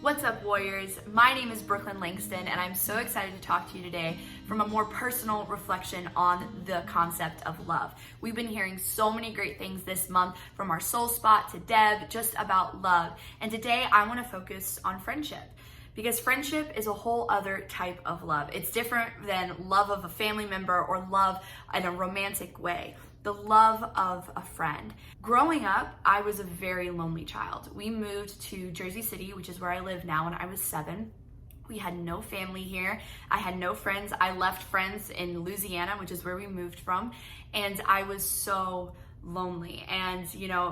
What's up, warriors? My name is Brooklyn Langston, and I'm so excited to talk to you today from a more personal reflection on the concept of love. We've been hearing so many great things this month from our SoulSpot to Deb, just about love. And today I want to focus on friendship, because friendship is a whole other type of love. It's different than love of a family member or love in a romantic way. The love of a friend. Growing up, I was a very lonely child. We moved to Jersey City, which is where I live now, when I was 7. We had no family here. I had no friends. I left friends in Louisiana, which is where we moved from, and I was so lonely. And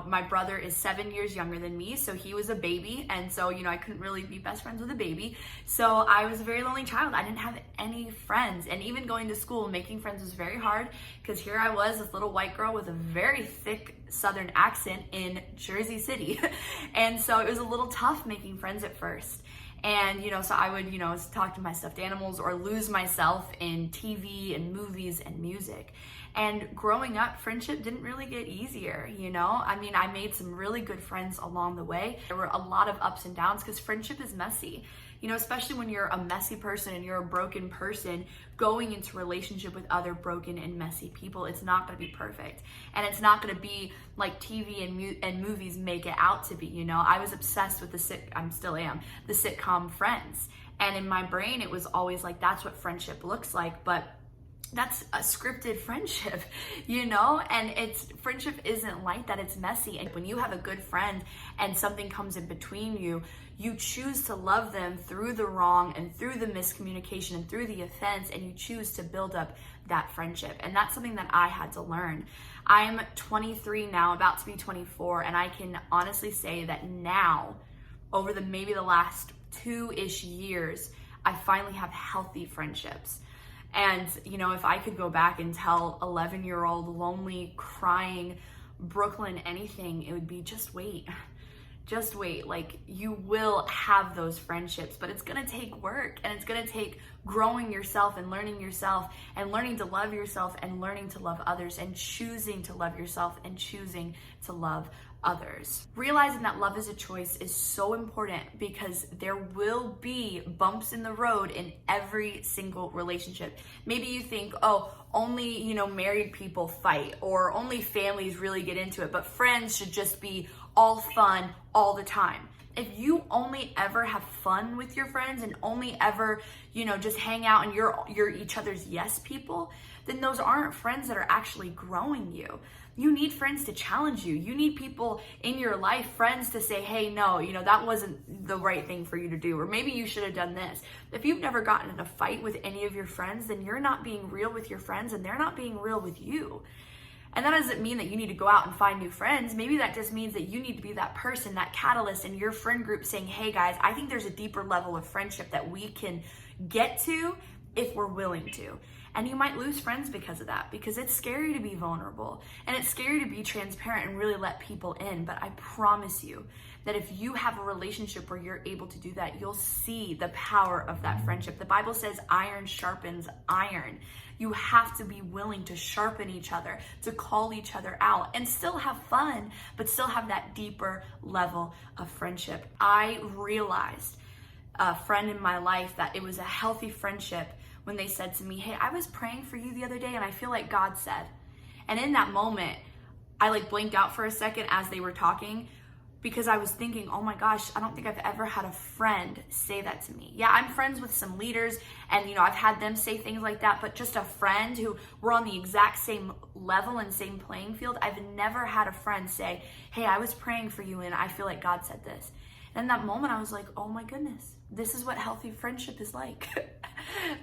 my brother is 7 years younger than me, so he was a baby, and so I couldn't really be best friends with a baby. So I was a very lonely child. I didn't have any friends, and even going to school, making friends was very hard, because here I was, this little white girl with a very thick Southern accent in Jersey City. And so it was a little tough making friends at first. And, so I would, talk to my stuffed animals or lose myself in TV and movies and music. And growing up, friendship didn't really get easier, I made some really good friends along the way. There were a lot of ups and downs because friendship is messy, especially when you're a messy person and you're a broken person going into relationship with other broken and messy people. It's not going to be perfect. And it's not going to be like TV and movies make it out to be, I was obsessed with I still am, the sitcom Friends. And in my brain, it was always like, that's what friendship looks like. But that's a scripted friendship, and friendship isn't like that. It's messy. And when you have a good friend and something comes in between you, you choose to love them through the wrong and through the miscommunication and through the offense, and you choose to build up that friendship. And that's something that I had to learn. I'm 23 now, about to be 24, and I can honestly say that now, over maybe the last 2-ish years, I finally have healthy friendships. And, if I could go back and tell 11-year-old, lonely, crying Brooklyn anything, it would be just wait. Just wait. Like, you will have those friendships, but it's going to take work, and it's going to take growing yourself and learning to love yourself and learning to love others and choosing to love yourself and choosing to love others. Realizing that love is a choice is so important, because there will be bumps in the road in every single relationship. Maybe you think, oh, only, married people fight, or only families really get into it, but friends should just be all fun all the time. If you only ever have fun with your friends and only ever, just hang out and you're each other's yes people, then those aren't friends that are actually growing you. You need friends to challenge you. You need people in your life, friends to say, hey, no, that wasn't the right thing for you to do, or maybe you should have done this. If you've never gotten in a fight with any of your friends, then you're not being real with your friends, and they're not being real with you. And that doesn't mean that you need to go out and find new friends. Maybe that just means that you need to be that person, that catalyst in your friend group saying, hey guys, I think there's a deeper level of friendship that we can get to if we're willing to. And you might lose friends because of that, because it's scary to be vulnerable and it's scary to be transparent and really let people in. But I promise you that if you have a relationship where you're able to do that, you'll see the power of that friendship. The Bible says iron sharpens iron. You have to be willing to sharpen each other, to call each other out, and still have fun, but still have that deeper level of friendship. I realized, a friend in my life, that it was a healthy friendship when they said to me, hey, I was praying for you the other day and I feel like God said. And in that moment, I blinked out for a second as they were talking, because I was thinking, oh my gosh, I don't think I've ever had a friend say that to me. Yeah, I'm friends with some leaders, and I've had them say things like that, but just a friend who we're on the exact same level and same playing field, I've never had a friend say, hey, I was praying for you and I feel like God said this. And in that moment, I was like, oh my goodness, this is what healthy friendship is like.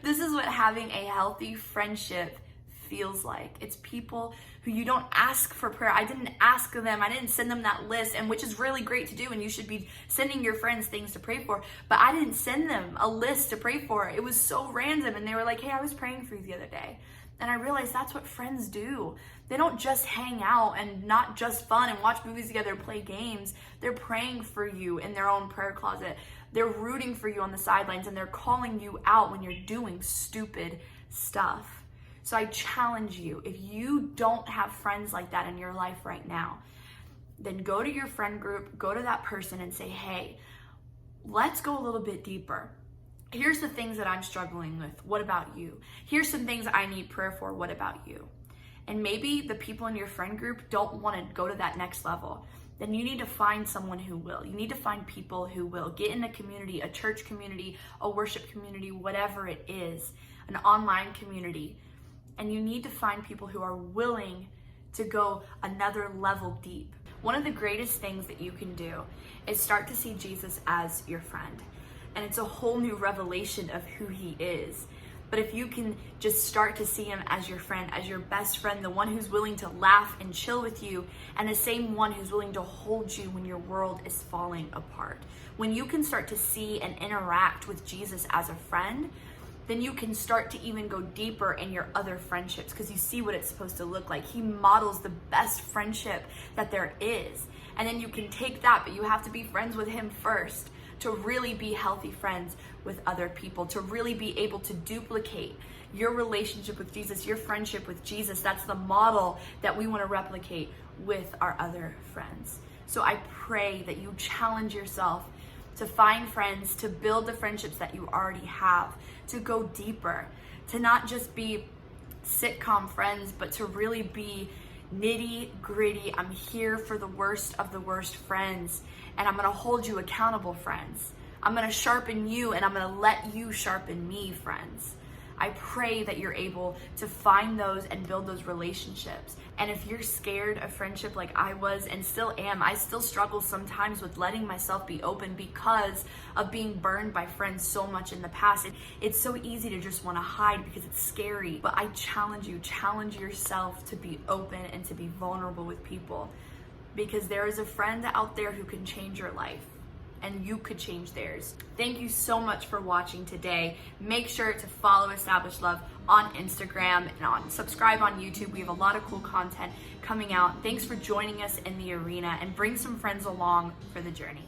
This is what having a healthy friendship feels like. It's people who you don't ask for prayer. I didn't ask them. I didn't send them that list, and which is really great to do, and you should be sending your friends things to pray for. But I didn't send them a list to pray for. It was so random, and they were like, hey, I was praying for you the other day. And I realized that's what friends do. They don't just hang out and not just fun and watch movies together, play games. They're praying for you in their own prayer closet. They're rooting for you on the sidelines, and they're calling you out when you're doing stupid stuff. So I challenge you, if you don't have friends like that in your life right now, then go to your friend group, go to that person and say, hey, let's go a little bit deeper. Here's the things that I'm struggling with. What about you? Here's some things I need prayer for. What about you? And maybe the people in your friend group don't want to go to that next level. Then you need to find someone who will. You need to find people who will. Get in a community, a church community, a worship community, whatever it is, an online community. And you need to find people who are willing to go another level deep. One of the greatest things that you can do is start to see Jesus as your friend. And it's a whole new revelation of who he is. But if you can just start to see him as your friend, as your best friend, the one who's willing to laugh and chill with you, and the same one who's willing to hold you when your world is falling apart. When you can start to see and interact with Jesus as a friend, then you can start to even go deeper in your other friendships because you see what it's supposed to look like. He models the best friendship that there is. And then you can take that, but you have to be friends with him first to really be healthy friends with other people, to really be able to duplicate your relationship with Jesus, your friendship with Jesus. That's the model that we want to replicate with our other friends. So I pray that you challenge yourself to find friends, to build the friendships that you already have, to go deeper, to not just be sitcom friends, but to really be nitty gritty. I'm here for the worst of the worst friends, and I'm going to hold you accountable, friends. I'm going to sharpen you, and I'm going to let you sharpen me, friends. I pray that you're able to find those and build those relationships. And if you're scared of friendship like I was and still am, I still struggle sometimes with letting myself be open because of being burned by friends so much in the past. It's so easy to just want to hide because it's scary. But I challenge you, challenge yourself to be open and to be vulnerable with people, because there is a friend out there who can change your life. And you could change theirs. Thank you so much for watching today. Make sure to follow Established Love on Instagram and subscribe on YouTube. We have a lot of cool content coming out. Thanks for joining us in the arena, and bring some friends along for the journey.